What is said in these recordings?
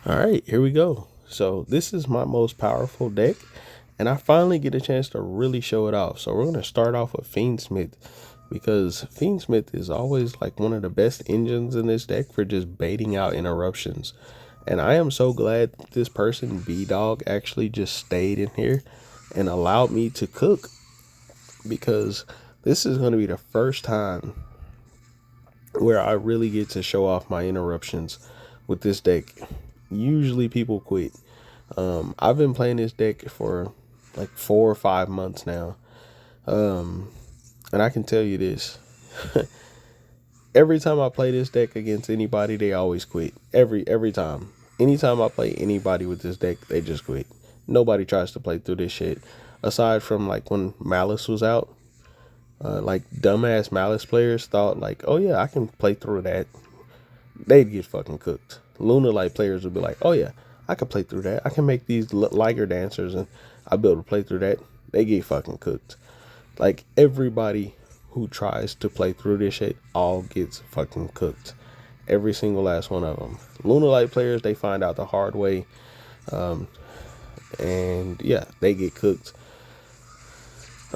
All right, here we go. So this is my most powerful deck, and I finally get a chance to really show it off. So we're gonna start off with Fiendsmith because Fiendsmith is always like one of the best engines in this deck for just baiting out interruptions. And I am so glad this person B Dog actually just stayed in here and allowed me to cook because this is gonna be the first time where I really get to show off my interruptions with this deck. Usually people quit. I've been playing this deck for like 4 or 5 months now. Um, and I can tell you this. Every time I play this deck against anybody, they always quit. Every time. Anytime I play anybody with this deck, they just quit. Nobody tries to play through this shit. Aside from like when Malice was out. Like dumbass Malice players thought like, oh yeah, I can play through that. They'd get fucking cooked. Luna Light players would be like, oh yeah, I can play through that. I can make these Liger dancers and I'll be able to play through that. They get fucking cooked. Like everybody who tries to play through this shit all gets fucking cooked. Every single last one of them. Luna Light players, they find out the hard way. And yeah, they get cooked.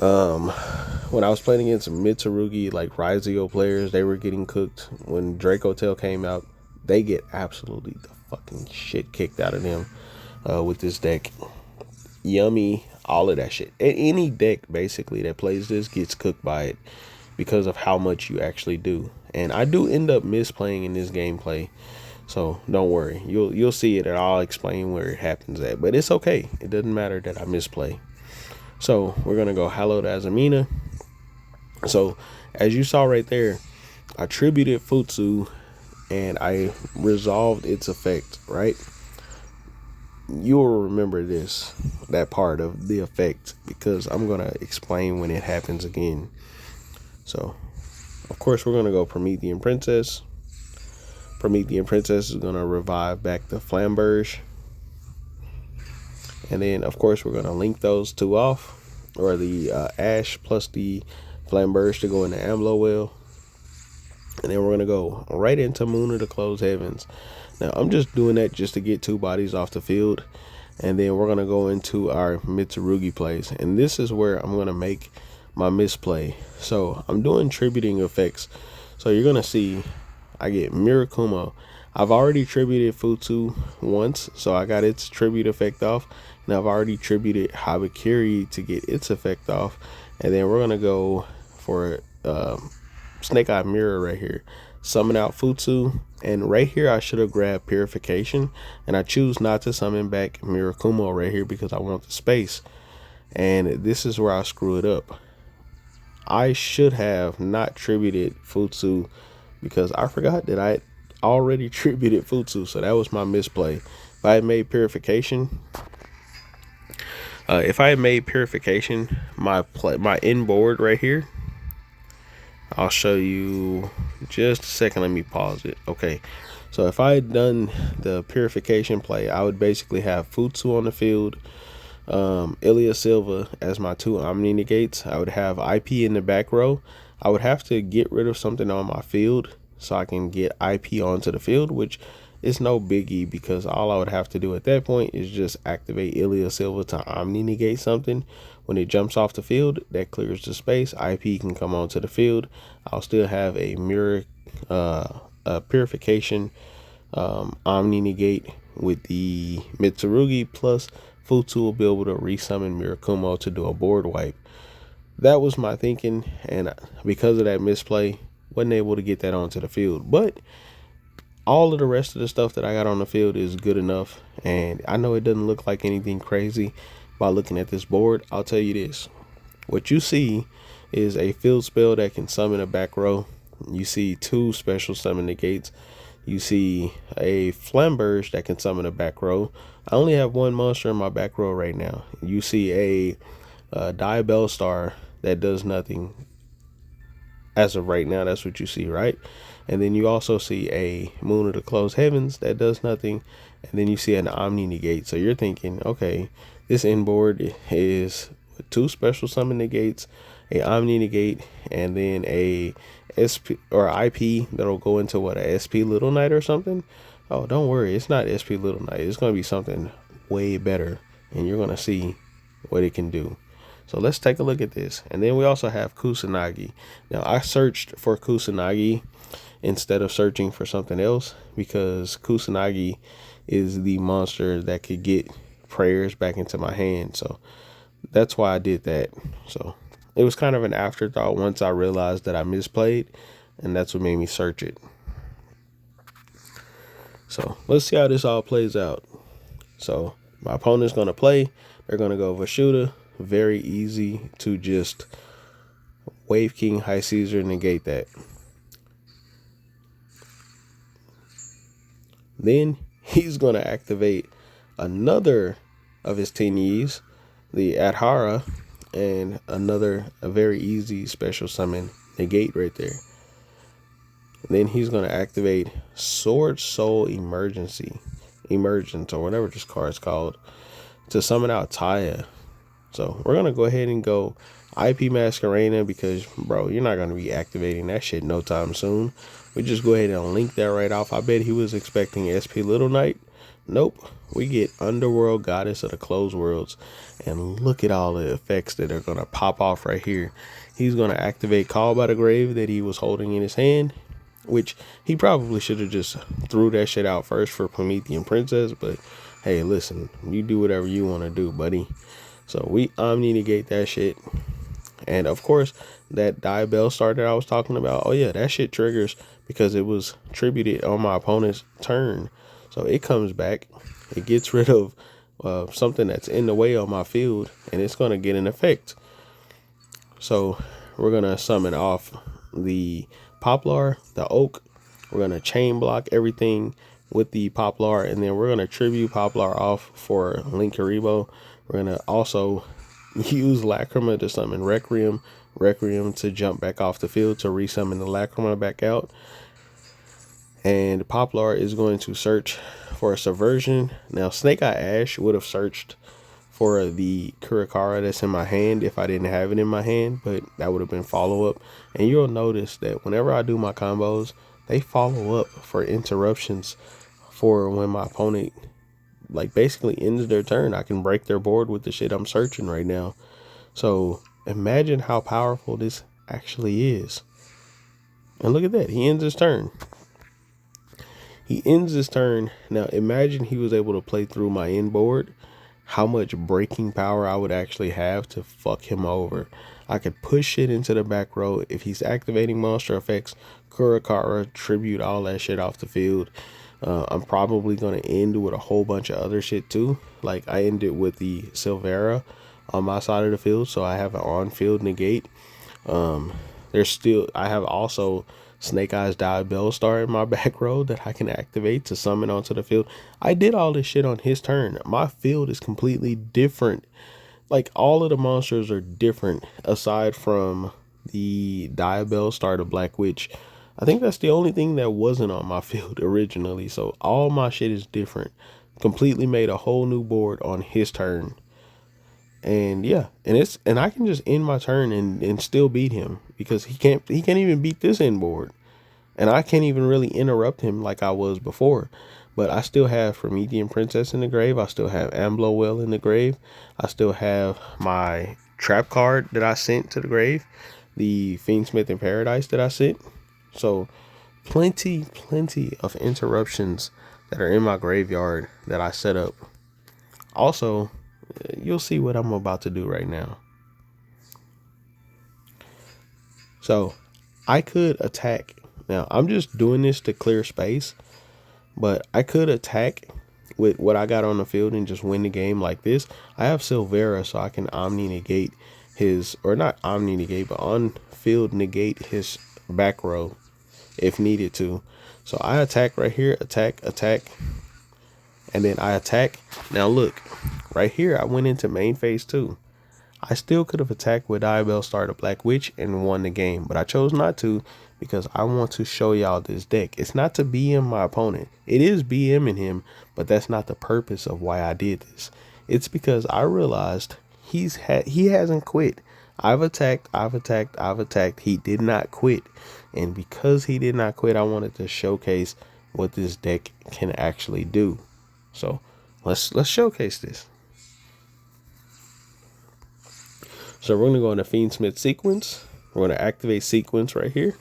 When I was playing against Mitsurugi, like Rizio players, they were getting cooked. When Draco Tail came out, they get absolutely the fucking shit kicked out of them with this deck. Yummy, all of that shit. Any deck basically that plays this gets cooked by it because of how much you actually do. And I do end up misplaying in this gameplay, so don't worry. You'll see it, and I'll explain where it happens at. But it's okay. It doesn't matter that I misplay. So we're gonna go Hallowed Azamina. So as you saw right there, I tributed Futsu and I resolved its effect, right? You'll remember that part of the effect, because I'm gonna explain when it happens again. So of course we're gonna go Promethean Princess. Promethean Princess is gonna revive back the Flamberge. And then of course we're gonna link those two off, or the Ash plus the Flamberge to go into Amlo Well. And then we're gonna go right into Moon of the Closed Heavens. Now I'm just doing that just to get two bodies off the field. And then we're gonna go into our Mitsurugi plays. And this is where I'm gonna make my misplay. So I'm doing tributing effects. So you're gonna see I get Mirakumo. I've already tributed Futsu once, so I got its tribute effect off. And I've already tributed Habakiri to get its effect off. And then we're gonna go for Snake Eye Mirror right here. Summon out Futsu. And right here I should have grabbed Purification. And I choose not to summon back Mirakumo right here because I want the space. And this is where I screw it up. I should have not tributed Futsu because I forgot that I already tributed Futsu. So that was my misplay. If I had made Purification, my inboard right here, I'll show you just a second. Let me pause it. Okay, so if I had done the Purification play, I would basically have Futsu on the field, Ilya Silva as my two Omni Negates. I would have IP in the back row. I would have to get rid of something on my field so I can get IP onto the field, which is no biggie because all I would have to do at that point is just activate Ilya Silva to Omni Negate something. When it jumps off the field, that clears the space. IP can come onto the field. I'll still have a mirror, a Purification, Omni Negate with the Mitsurugi, plus Futsu will be able to resummon Mirakumo to do a board wipe. That was my thinking, and because of that misplay, wasn't able to get that onto the field. But all of the rest of the stuff that I got on the field is good enough, and I know it doesn't look like anything crazy by looking at this board. I'll tell you this. What you see is a field spell that can summon a back row. You see two special summon negates. You see a Flamberge that can summon a back row. I only have one monster in my back row right now. You see a Diabell Star that does nothing as of right now. That's what you see, right? And then you also see a Moon of the Closed Heavens that does nothing. And then you see an Omni Negate. So you're thinking, okay, this inboard is two special summon negates, a Omni Negate, and then a SP or IP that'll go into what, a SP Little Knight or something. Oh, don't worry, it's not SP Little Knight. It's gonna be something way better, and you're gonna see what it can do. So let's take a look at this. And then we also have Kusanagi. Now I searched for Kusanagi instead of searching for something else because Kusanagi is the monster that could get prayers back into my hand. So that's why I did that. So it was kind of an afterthought once I realized that I misplayed, and that's what made me search it. So let's see how this all plays out. So my opponent's going to play. They're going to go Vashuda. Very easy to just Wave King, High Caesar, negate that. Then he's going to activate another of his Tenyis, the Adhara, and a very easy special summon, negate right there. Then he's going to activate Sword Soul Emergence, or whatever this card's called, to summon out Taya. So we're going to go ahead and go IP Masquerena because, bro, you're not going to be activating that shit no time soon. We just go ahead and link that right off. I bet he was expecting SP Little Knight. Nope. We get Underworld Goddess of the Closed Worlds. And look at all the effects that are going to pop off right here. He's going to activate Call by the Grave that he was holding in his hand, which he probably should have just threw that shit out first for Promethean Princess. But hey, listen, you do whatever you want to do, buddy. So we Omni negate that shit. And of course, that Diabell Star that I was talking about, oh yeah, that shit triggers because it was tributed on my opponent's turn. So it comes back, it gets rid of something that's in the way on my field, and it's going to get an effect. So we're going to summon off the Poplar, the Oak. We're going to chain block everything with the Poplar, and then we're going to tribute Poplar off for Linkuriboh. We're going to also use Lacrima to summon Requiem to jump back off the field to resummon the Lacrima back out. And Poplar is going to search for a Subversion. Now, Snake Eye Ash would have searched for the Kurakara that's in my hand if I didn't have it in my hand, but that would have been follow-up. And you'll notice that whenever I do my combos, they follow up for interruptions for when my opponent like basically ends their turn. I can break their board with the shit I'm searching right now. So imagine how powerful this actually is. And look at that. He ends his turn. Now imagine he was able to play through my end board. How much breaking power I would actually have to fuck him over. I could push it into the back row. If he's activating monster effects, Kurakara, tribute, all that shit off the field. I'm probably going to end with a whole bunch of other shit too. Like I ended with the Silvera on my side of the field, so I have an on-field negate. I have also Snake Eyes Diabell Star in my back row that I can activate to summon onto the field. I did all this shit on his turn. My field is completely different. Like all of the monsters are different aside from the Diabell Star, the Black Witch. I think that's the only thing that wasn't on my field originally. So all my shit is different. Completely made a whole new board on his turn. And yeah, and I can just end my turn and still beat him because he can't even beat this end board. And I can't even really interrupt him like I was before. But I still have Promethean Princess in the grave. I still have Amblowell in the grave. I still have my trap card that I sent to the grave. The Fiendsmith in Paradise that I sent. So plenty of interruptions that are in my graveyard that I set up. Also, you'll see what I'm about to do right now. So I could attack. Now I'm just doing this to clear space, but I could attack with what I got on the field and just win the game like this. I have Silvera, so I can Omni negate his, or not Omni negate, but on field negate his back row if needed to. So I attack right here, attack, and then I attack. Now look, right here I went into main phase 2. I still could have attacked with Diabell Star, the Black Witch, and won the game, but I chose not to because I want to show y'all this deck. It's not to BM my opponent. It is BMing him, but that's not the purpose of why I did this. It's because I realized he hasn't quit. I've attacked. He did not quit. And because he did not quit, I wanted to showcase what this deck can actually do. So let's showcase this. So we're gonna go into Fiendsmith sequence. We're gonna activate sequence right here.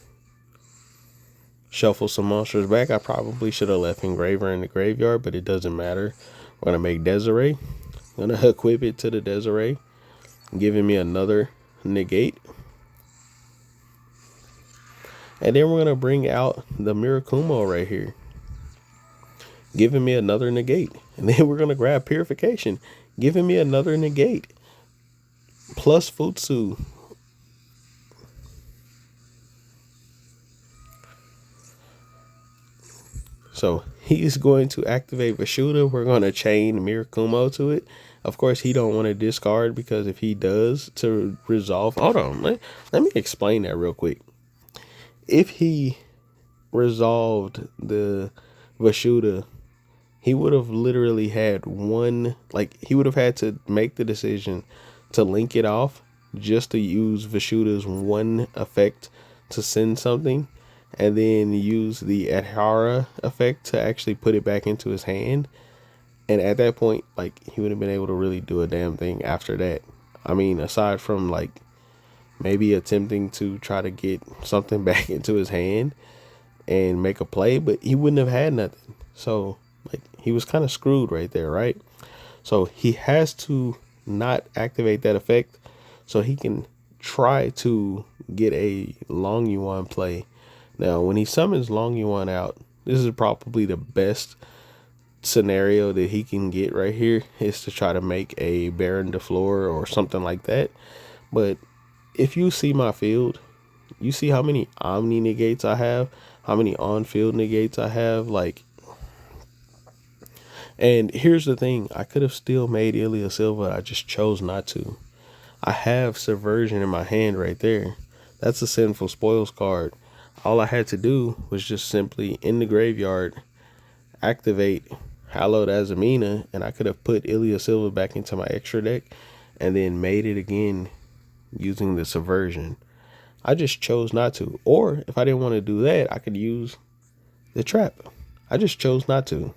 Shuffle some monsters back. I probably should have left Engraver in the graveyard, but it doesn't matter. We're gonna make Desiree. I'm gonna equip it to the Desiree, giving me another negate. And then we're gonna bring out the Mirakumo right here, giving me another negate. And then we're gonna grab Purification, giving me another negate. Plus Futsu. So he's going to activate Vashuda. We're going to chain Mirakumo to it. Of course, he don't want to discard, because if he does to resolve... Hold on. Let me explain that real quick. If he resolved the Vashuda, he would have literally had one... Like, he would have had to make the decision to link it off just to use Vashuda's one effect to send something, and then use the Adhara effect to actually put it back into his hand. And at that point, like, he wouldn't have been able to really do a damn thing after that. I mean, aside from, like, maybe attempting to try to get something back into his hand and make a play, but he wouldn't have had nothing. So, like, he was kind of screwed right there, right? So he has to not activate that effect so he can try to get a Long Yuan play. Now, when he summons Long Yuan out, this is probably the best scenario that he can get right here, is to try to make a Baron de Fleur or something like that. But if you see my field, you see how many Omni negates I have, how many on-field negates I have, like... And here's the thing, I could have still made Ilya Silva, I just chose not to. I have Subversion in my hand right there. That's a Sinful Spoils card. All I had to do was just simply, in the graveyard, activate Hallowed Azamina, and I could have put Ilya Silva back into my extra deck and then made it again using the Subversion. I just chose not to. Or if I didn't want to do that, I could use the Trap. I just chose not to.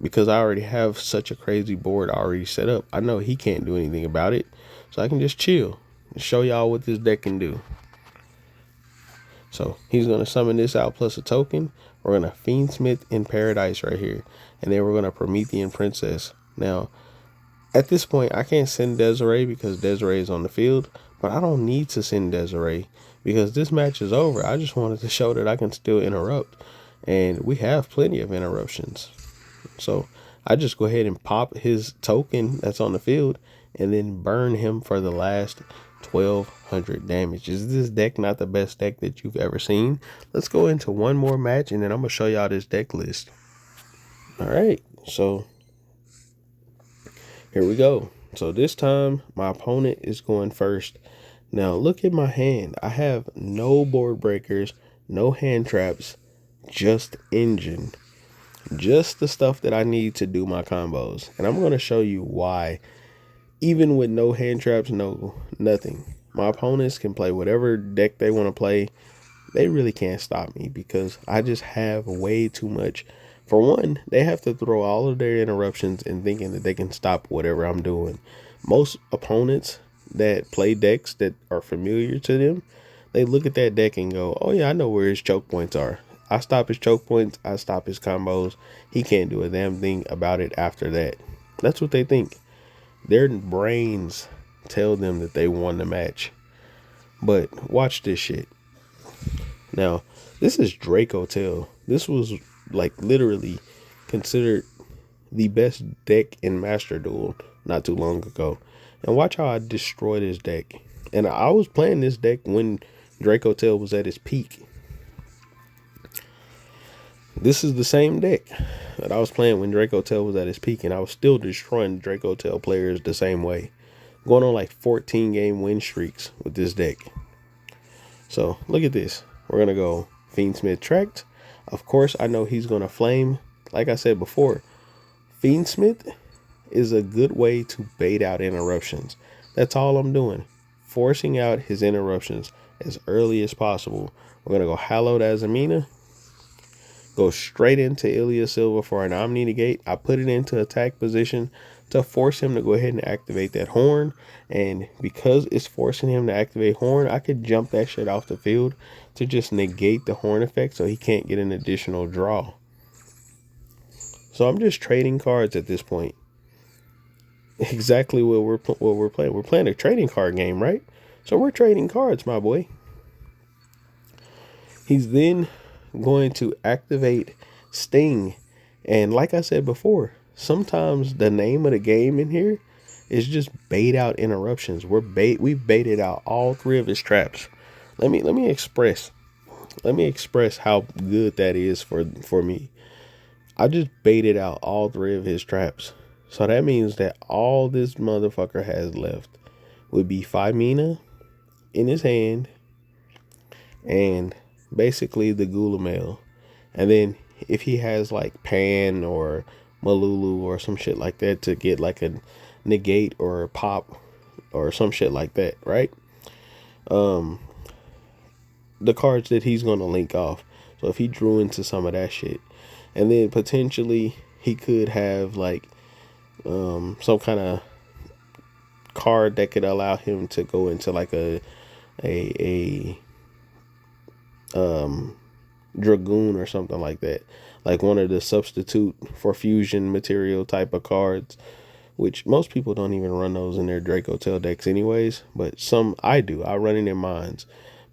Because I already have such a crazy board already set up. I know he can't do anything about it, so I can just chill and show y'all what this deck can do. So he's going to summon this out plus a token. We're going to Fiendsmith in Paradise right here. And then we're going to Promethean Princess. Now, at this point, I can't send Desiree because Desiree is on the field. But I don't need to send Desiree because this match is over. I just wanted to show that I can still interrupt. And we have plenty of interruptions. So I just go ahead and pop his token that's on the field and then burn him for the last 1200 damage. Is this deck not the best deck that you've ever seen? Let's go into one more match and then I'm going to show y'all this deck list. All right, so here we go. So this time my opponent is going first. Now look at my hand. I have no board breakers, no hand traps, just engine. Just the stuff that I need to do my combos. And I'm going to show you why. Even with no hand traps, no nothing, my opponents can play whatever deck they want to play. They really can't stop me because I just have way too much. For one, they have to throw all of their interruptions in thinking that they can stop whatever I'm doing. Most opponents that play decks that are familiar to them, they look at that deck and go, oh yeah, I know where his choke points are. I stop his choke points, I stop his combos. He can't do a damn thing about it after that. That's what they think. Their brains tell them that they won the match. But watch this shit. Now, this is Draco Tail. This was like literally considered the best deck in Master Duel not too long ago. And watch how I destroy this deck. And I was playing this deck when Draco Tail was at its peak. This is the same deck that I was playing when Draco Tail was at his peak, and I was still destroying Draco Tail players the same way. Going on like 14 game win streaks with this deck. So look at this. We're going to go Fiendsmith Tract. Of course, I know he's going to flame. Like I said before, Fiendsmith is a good way to bait out interruptions. That's all I'm doing. Forcing out his interruptions as early as possible. We're going to go Hallowed Azamina. Go straight into Ilya Silva for an Omni Negate. I put it into attack position to force him to go ahead and activate that horn. And because it's forcing him to activate horn, I could jump that shit off the field to just negate the horn effect so he can't get an additional draw. So I'm just trading cards at this point. Exactly what we're playing. We're playing a trading card game, right? So we're trading cards, my boy. He's then going to activate Sting. And like I said before, sometimes the name of the game in here is just bait out interruptions. We've baited out all 3 of his traps. Let me express how good that is for me. I just baited out all 3 of his traps. So that means that all this motherfucker has left would be Femina in his hand and basically the Gulamail. And then if he has like Pan or Malulu or some shit like that to get like a negate or a pop or some shit like that, right? The cards that he's going to link off. So if he drew into some of that shit, and then potentially he could have like some kind of card that could allow him to go into like a Dragoon or something like that, like one of the substitute for fusion material type of cards, which most people don't even run those in their Draco Tail decks anyways, but some I do. I run it in mines,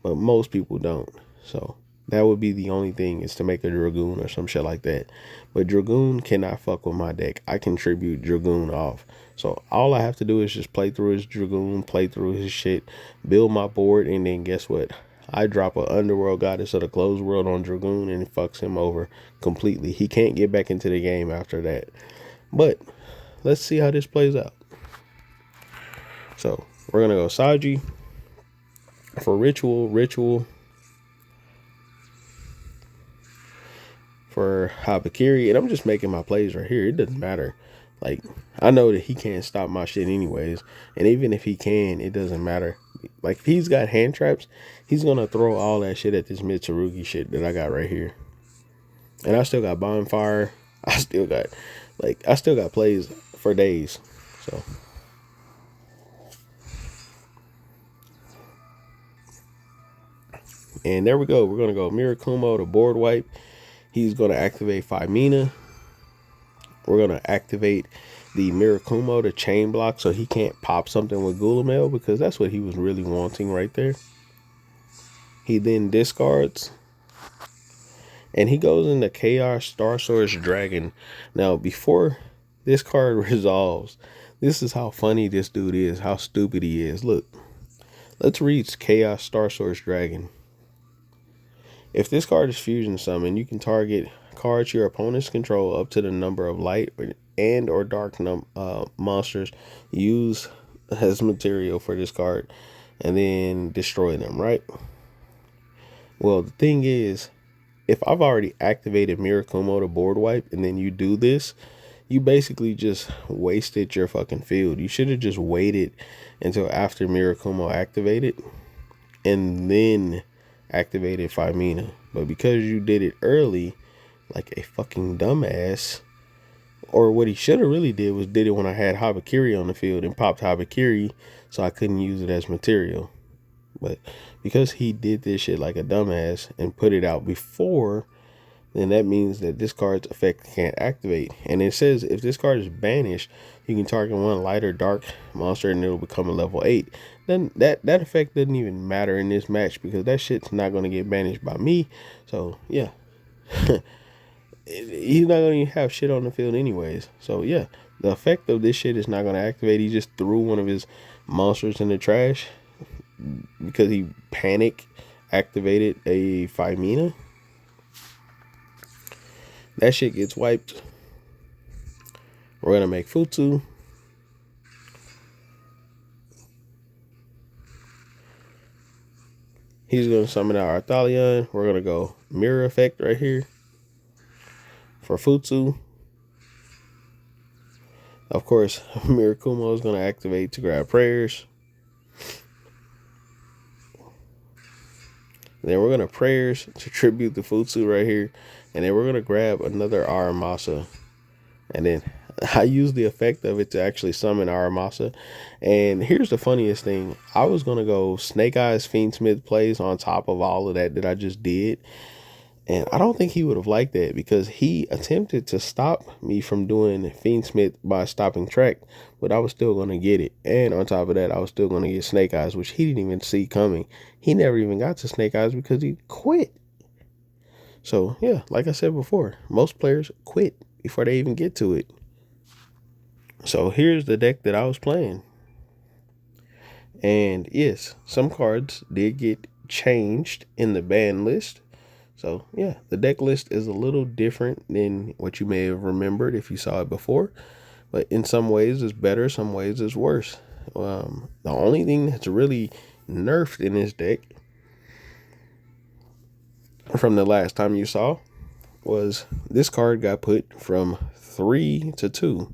but most people don't. So that would be the only thing, is to make a Dragoon or some shit like that. But Dragoon cannot fuck with my deck. I contribute Dragoon off. So all I have to do is just play through his Dragoon, play through his shit, build my board, and then guess what? I drop an Underworld Goddess of the Closed World on Dragoon and it fucks him over completely. He can't get back into the game after that. But let's see how this plays out. So we're going to go Saji for Ritual for Habakiri, and I'm just making my plays right here. It doesn't matter. Like, I know that he can't stop my shit anyways, and even if he can, it doesn't matter. Like, if he's got hand traps, he's gonna throw all that shit at this Mitsurugi shit that I got right here. And I still got Bonfire. I still got plays for days. So and there we go. We're gonna go Mirakumo to board wipe. He's gonna activate Femina. We're gonna activate the Mirakumo to chain block so he can't pop something with Gulamail, because that's what he was really wanting right there. He then discards and he goes into Chaos Star Source Dragon. Now, before this card resolves, this is how funny this dude is, how stupid he is. Look, let's read Chaos Star Source Dragon. If this card is fusion summoned, you can target cards your opponents control up to the number of light and or dark monsters use as material for this card, and then destroy them, right? Well, the thing is, if I've already activated Mirakumo to board wipe and then you do this, you basically just wasted your fucking field. You should have just waited until after Mirakumo activated and then activated Femina. But because you did it early, like a fucking dumbass, or what he should have really did was did it when I had Habakiri on the field and popped Habakiri so I couldn't use it as material. But because he did this shit like a dumbass and put it out before, then that means that this card's effect can't activate. And it says if this card is banished, you can target one light or dark monster and it'll become a level 8. Then that effect doesn't even matter in this match because that shit's not going to get banished by me. So yeah. He's not going to have shit on the field anyways. So yeah, the effect of this shit is not going to activate. He just threw one of his monsters in the trash because he panic activated a Femina. That shit gets wiped. We're going to make Futsu. He's going to summon out Arthalion. We're going to go Mirror Effect right here for Futsu. Of course, Mirakumo is going to activate to grab Prayers. Then we're going to Prayers to tribute the Futsu right here. and then we're gonna grab another Aramasa, and then I use the effect of it to actually summon Aramasa. And here's the funniest thing: I was gonna go Snake Eyes Fiendsmith plays on top of all of that I just did, and I don't think he would have liked that because he attempted to stop me from doing Fiendsmith by stopping track, but I was still going to get it. And on top of that, I was still going to get Snake Eyes, which he didn't even see coming. He never even got to Snake Eyes because he quit. So, yeah, like I said before, most players quit before they even get to it. So here's the deck that I was playing. And yes, some cards did get changed in the ban list. So yeah, the deck list is a little different than what you may have remembered if you saw it before, but in some ways it's better, some ways it's worse. The only thing that's really nerfed in this deck from the last time you saw was this card got put from 3 to 2.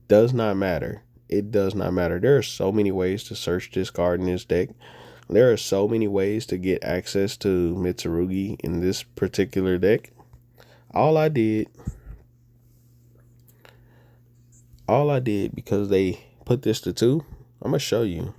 Does not matter. It does not matter. There are so many ways to search this card in this deck. There are so many ways to get access to Mitsurugi in this particular deck. All I did, because they put this to 2, I'm going to show you,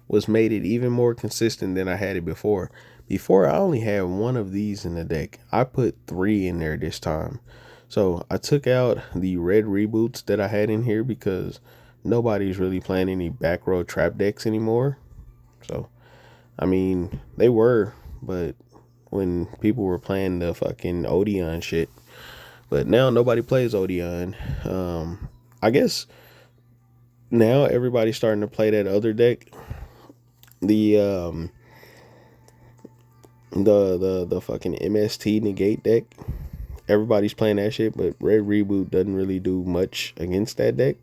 was made it even more consistent than I had it before. Before, I only had 1 of these in the deck. I put 3 in there this time. So I took out the red reboots that I had in here because nobody's really playing any back row trap decks anymore. So I mean, they were, but when people were playing the fucking Odeon shit. But now nobody plays Odeon. I guess now everybody's starting to play that other deck. The fucking MST negate deck. Everybody's playing that shit, but Red Reboot doesn't really do much against that deck.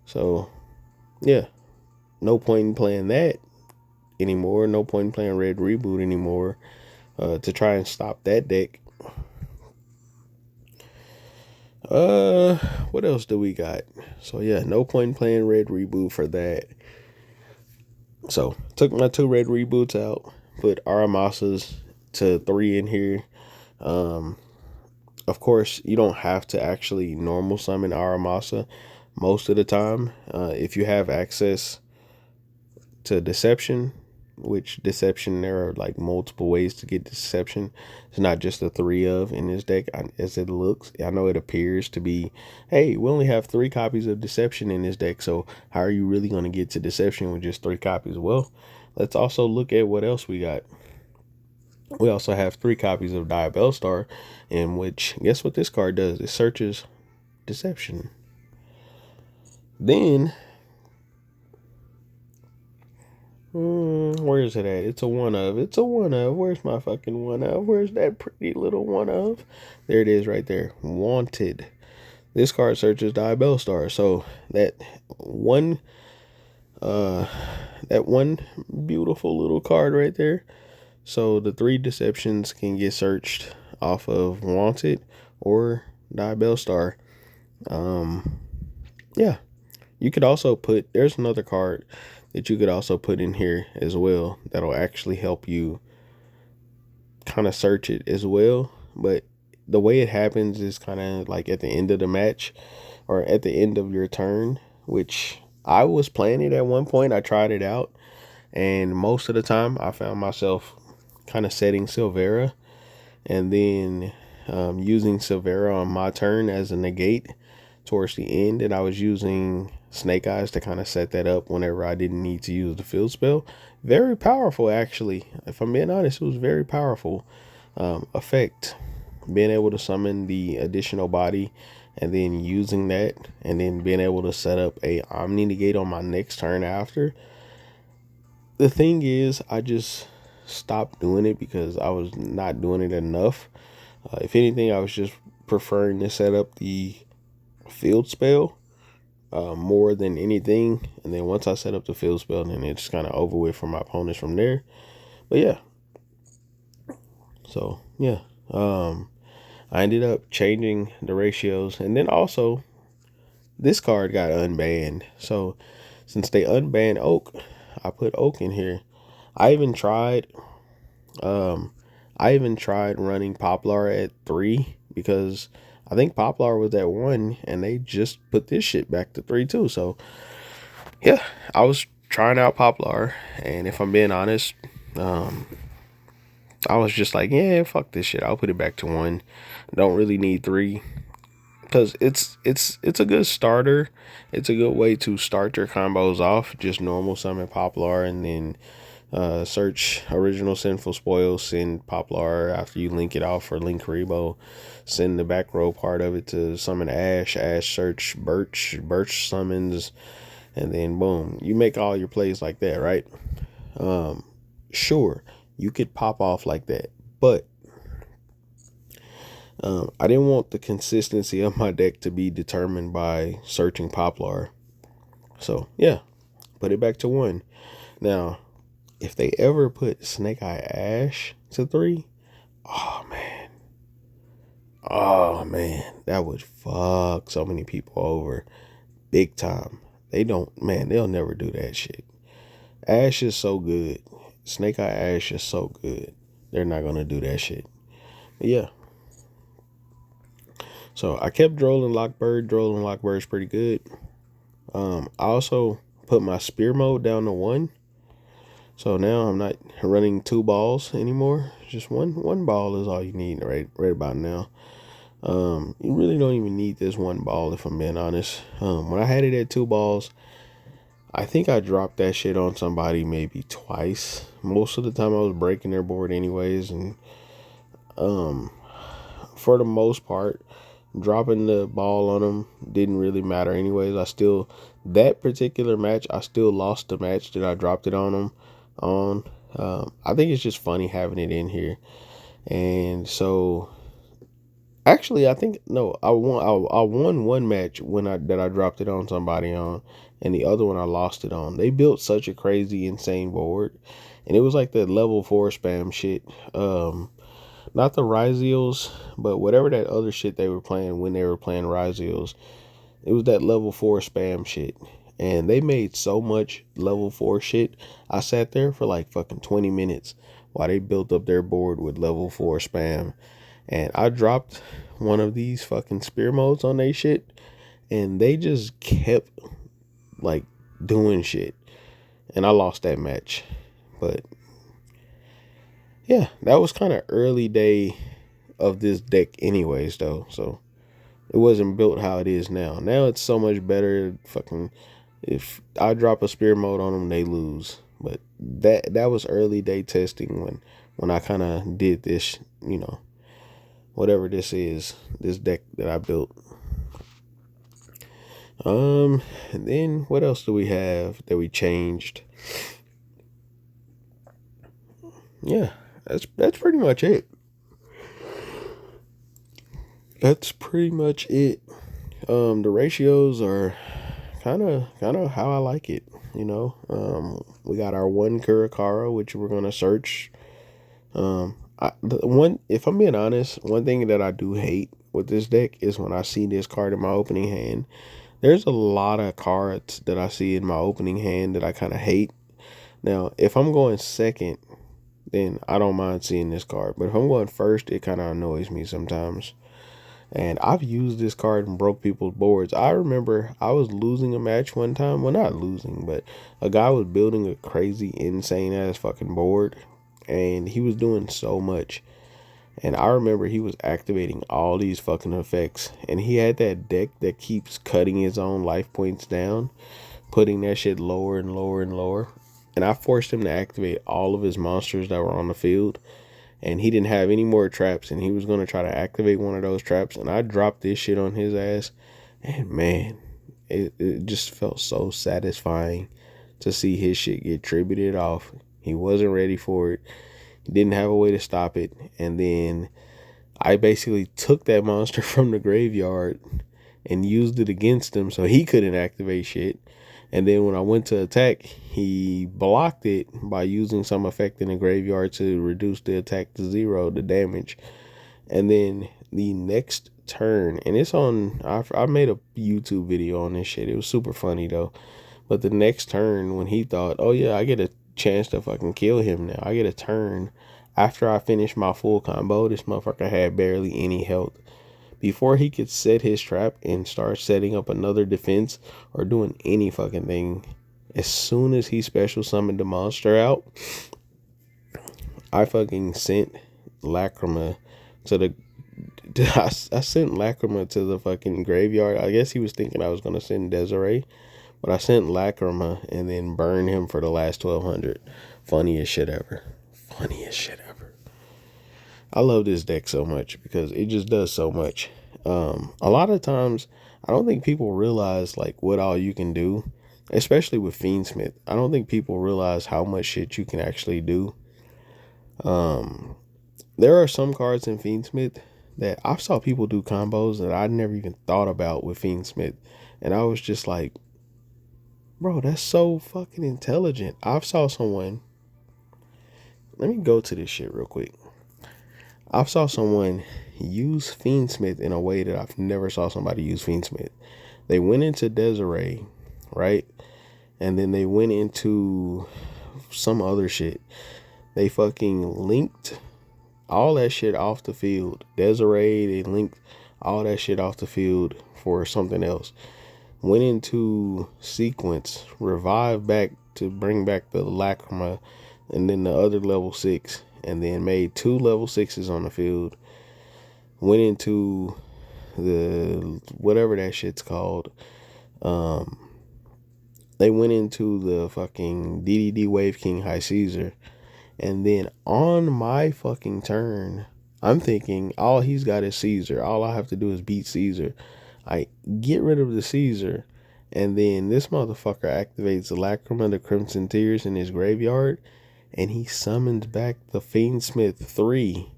So yeah, no point in playing that anymore. No point in playing Red Reboot anymore to try and stop that deck. What else do we got? So yeah, no point in playing Red Reboot for that. So took my 2 Red Reboots out, put Aramasas to 3 in here. Of course, you don't have to actually normal summon Aramasa most of the time. If you have access to Deception, which Deception, there are like multiple ways to get Deception. It's not just the 3 of in this deck as it looks. I know it appears to be, hey, we only have 3 copies of Deception in this deck, so how are you really going to get to Deception with just 3 copies? Well, let's also look at what else we got. We also have 3 copies of Diabell Star, in which, guess what this card does? It searches Deception. Then where is it at? It's a 1 of. It's a 1 of. Where's my fucking 1 of? Where's that pretty little 1 of? There it is right there. Wanted. This card searches Diabell Star. So that one beautiful little card right there. So the 3 Deceptions can get searched off of Wanted or Diabell Star. Yeah. You could also put, there's another card that you could also put in here as well that'll actually help you kind of search it as well. But the way it happens is kind of like at the end of the match or at the end of your turn, which I was playing it at one point. I tried it out, and most of the time I found myself kind of setting Silvera and then using Silvera on my turn as a negate towards the end, and I was using Snake Eyes to kind of set that up whenever I didn't need to use the field spell. Very powerful, actually. If I'm being honest, it was very powerful effect. Being able to summon the additional body and then using that and then being able to set up a Omni Negate on my next turn after. The thing is, I just stopped doing it because I was not doing it enough. If anything, I was just preferring to set up the field spell more than anything, and then once I set up the field spell, then it's kind of over with for my opponents from there. But yeah, so yeah, I ended up changing the ratios, and then also this card got unbanned. So since they unbanned Oak, I put Oak in here. I even tried running Poplar at 3 because I think Poplar was at 1 and they just put this shit back to 3 too. So yeah, I was trying out Poplar, and if I'm being honest, I was just like, yeah, fuck this shit. I'll put it back to 1. Don't really need 3 because it's a good starter. It's a good way to start your combos off. Just normal summon Poplar and then search original sinful spoils, send Poplar after you link it off for link Rebo, send the back row part of it to summon Ash search Birch summons, and then boom, you make all your plays like that, right? Sure, you could pop off like that, but I didn't want the consistency of my deck to be determined by searching Poplar. So yeah, put it back to 1. Now, if they ever put Snake Eye Ash to 3, oh man, that would fuck so many people over big time. They'll never do that shit. Ash is so good. Snake Eye Ash is so good. They're not gonna do that shit. But yeah. So I kept Drolling Lockbird. Drolling Lockbird's pretty good. I also put my spear mode down to 1. So now I'm not running 2 balls anymore. Just one ball is all you need right about now. You really don't even need this 1 ball if I'm being honest. When I had it at 2 balls, I think I dropped that shit on somebody maybe twice. Most of the time I was breaking their board anyways, and for the most part, dropping the ball on them didn't really matter anyways. That particular match, I still lost the match that I dropped it on them on. I think it's just funny having it in here. And so actually, I think no, I won 1 match that I dropped it on somebody on, and the other one I lost it on. They built such a crazy, insane board, and it was like the level 4 spam shit. Not the Ryziels, but whatever that other shit they were playing when they were playing Ryziels. It was that level 4 spam shit. And they made so much level 4 shit. I sat there for like fucking 20 minutes while they built up their board with level 4 spam. And I dropped one of these fucking spear modes on they shit, and they just kept like doing shit. And I lost that match. But yeah, that was kind of early day of this deck anyways though. So it wasn't built how it is now. Now it's so much better. Fucking if I drop a spear mode on them, they lose. But that was early day testing when I kind of did this, whatever this is, this deck that I built. And then what else do we have that we changed? Yeah, that's pretty much it. That's pretty much it. The ratios are kind of how I like it. We got our 1 Kurakara, which we're gonna search. If I'm being honest, one thing that I do hate with this deck is when I see this card in my opening hand. There's a lot of cards that I see in my opening hand that I kind of hate. Now, if I'm going second, then I don't mind seeing this card. But if I'm going first, it kind of annoys me sometimes. And I've used this card and broke people's boards. I remember I was losing a match one time. Well, not losing, but a guy was building a crazy, insane ass fucking board. And he was doing so much. And I remember he was activating all these fucking effects. And he had that deck that keeps cutting his own life points down, putting that shit lower and lower and lower. And I forced him to activate all of his monsters that were on the field. And he didn't have any more traps. And he was going to try to activate one of those traps. And I dropped this shit on his ass. And man, it just felt so satisfying to see his shit get tributed off. He wasn't ready for it. He didn't have a way to stop it. And then I basically took that monster from the graveyard and used it against him so he couldn't activate shit. And then when I went to attack, he blocked it by using some effect in the graveyard to reduce the attack to 0, the damage. And then the next turn, and it's on, I made a YouTube video on this shit. It was super funny though. But the next turn, when he thought, oh yeah, I get a chance to fucking kill him now. I get a turn after I finish my full combo. This motherfucker had barely any health. before he could set his trap and start setting up another defense or doing any fucking thing, as soon as he special summoned the monster out, I fucking sent Lacrima to the I sent Lacrima to the fucking graveyard. I guess he was thinking I was gonna send Desiree, but I sent Lacrima and then burned him for the last 1200. Funniest shit ever. Funniest shit ever. I love this deck so much because it just does so much. A lot of times, I don't think people realize like what all you can do, especially with Fiendsmith. I don't think people realize how much shit you can actually do. There are some cards in Fiendsmith that I saw people do combos that I never even thought about with Fiendsmith, and I was just like, bro, that's so fucking intelligent. I saw someone. Let me go to this shit real quick. I saw someone use Fiendsmith in a way that I've never saw somebody use Fiendsmith. They went into Desiree, right? And then they went into some other shit. They fucking linked all that shit off the field. Desiree, they linked all that shit off the field for something else. Went into sequence, revived back to bring back the Lacrima, and then the other level 6, and then made 2 level 6s on the field. Went into the whatever that shit's called. They went into the fucking DDD Wave King High Caesar, and then on my fucking turn, I'm thinking all he's got is Caesar. All I have to do is beat Caesar. I get rid of the Caesar, and then this motherfucker activates the Lacrima, the Crimson Tears in his graveyard, and he summons back the Fiendsmith 3.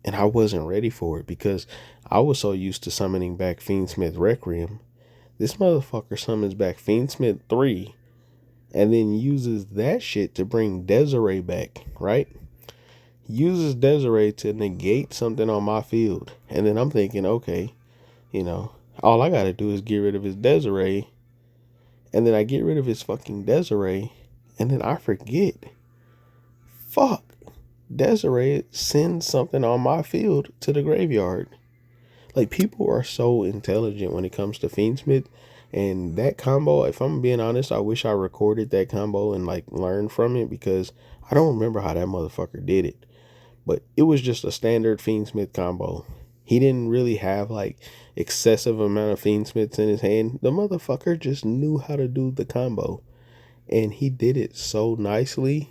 And I wasn't ready for it because I was so used to summoning back Fiendsmith Requiem. This motherfucker summons back Fiendsmith 3 and then uses that shit to bring Desiree back, right? Uses Desiree to negate something on my field. And then I'm thinking, okay, all I gotta do is get rid of his Desiree. And then I get rid of his fucking Desiree. And then I forget. Fuck. Desiree sends something on my field to the graveyard. Like, people are so intelligent when it comes to Fiendsmith. And that combo, if I'm being honest, I wish I recorded that combo and like learned from it, because I don't remember how that motherfucker did it. But it was just a standard Fiendsmith combo. He didn't really have like excessive amount of Fiendsmiths in his hand. The motherfucker just knew how to do the combo. And he did it so nicely.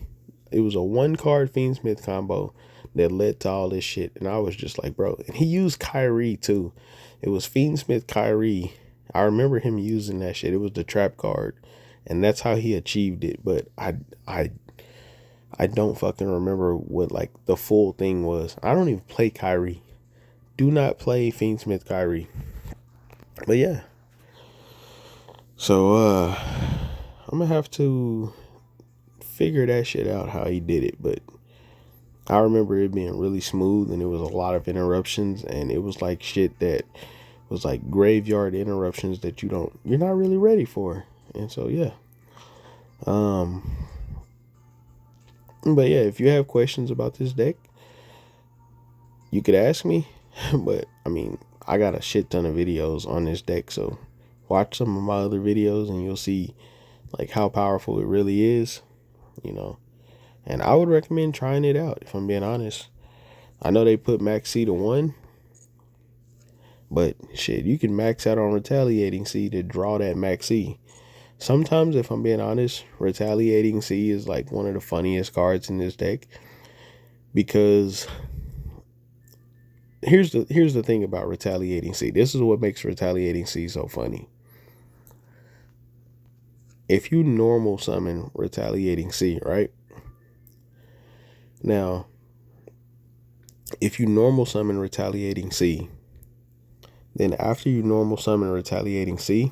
It was a 1-card Fiendsmith combo that led to all this shit. And I was just like, bro. And he used Kyrie too. It was Fiendsmith Kyrie. I remember him using that shit. It was the trap card. And that's how he achieved it. But I don't fucking remember what like the full thing was. I don't even play Kyrie. Do not play Fiendsmith Kyrie. But yeah. So I'm gonna have to figure that shit out how he did it. But I remember it being really smooth, and it was a lot of interruptions, and it was like shit that was like graveyard interruptions that you're not really ready for. And so yeah. But yeah, if you have questions about this deck, you could ask me. But I mean, I got a shit ton of videos on this deck, so watch some of my other videos and you'll see like how powerful it really is, And I would recommend trying it out, if I'm being honest. I know they put max C to 1, but shit, you can max out on Retaliating C to draw that max C. Sometimes, if I'm being honest, Retaliating C is like one of the funniest cards in this deck, because here's the thing about Retaliating C. This is what makes Retaliating C so funny. If you normal summon Retaliating C, right? Now, if you normal summon Retaliating C, then after you normal summon Retaliating C,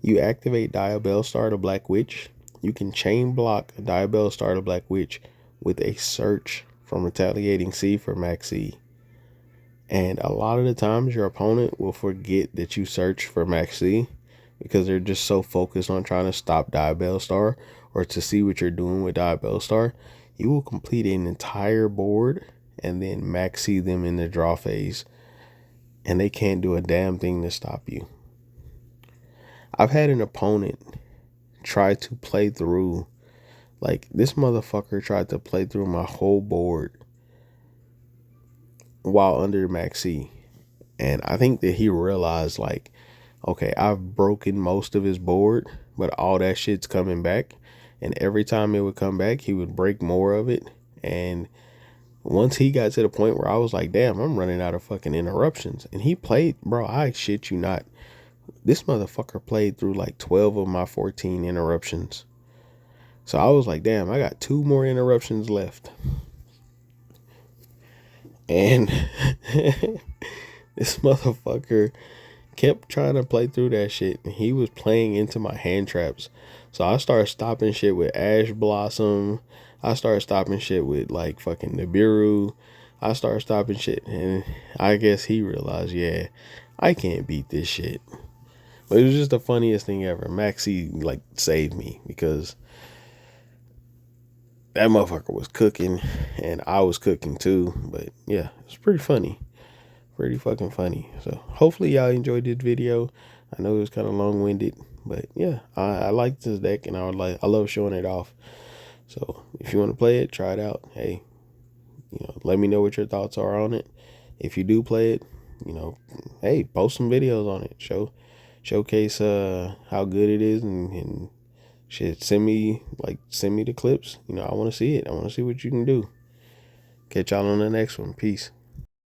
you activate Diabellstar to Black Witch. You can chain block Diabellstar to Black Witch with a search from Retaliating C for max C. And a lot of the times your opponent will forget that you search for max C because they're just so focused on trying to stop Diabellstar or to see what you're doing with Diabellstar. You will complete an entire board and then maxi them in the draw phase, and they can't do a damn thing to stop you. I've had an opponent try to play through, like, this motherfucker tried to play through my whole board while under maxi. And I think that he realized, like, okay, I've broken most of his board, but all that shit's coming back. And every time it would come back, he would break more of it. And once he got to the point where I was like, damn, I'm running out of fucking interruptions. And he played, bro, I shit you not, this motherfucker played through like 12 of my 14 interruptions. So I was like, damn, I got 2 more interruptions left. And this motherfucker kept trying to play through that shit, and he was playing into my hand traps. So I started stopping shit with Ash Blossom. I started stopping shit with like fucking Nibiru. I started stopping shit, and I guess he realized, yeah, I can't beat this shit. But it was just the funniest thing ever. Maxi like saved me because that motherfucker was cooking and I was cooking too. But yeah, it's pretty funny. Pretty fucking funny. So hopefully y'all enjoyed this video. I know it was kind of long-winded, but yeah, I like this deck, and I love showing it off. So if you want to play it, try it out. Hey, let me know what your thoughts are on it. If you do play it, hey, post some videos on it. Showcase how good it is, and shit, send me the clips. I want to see it. I want to see what you can do. Catch y'all on the next one. Peace.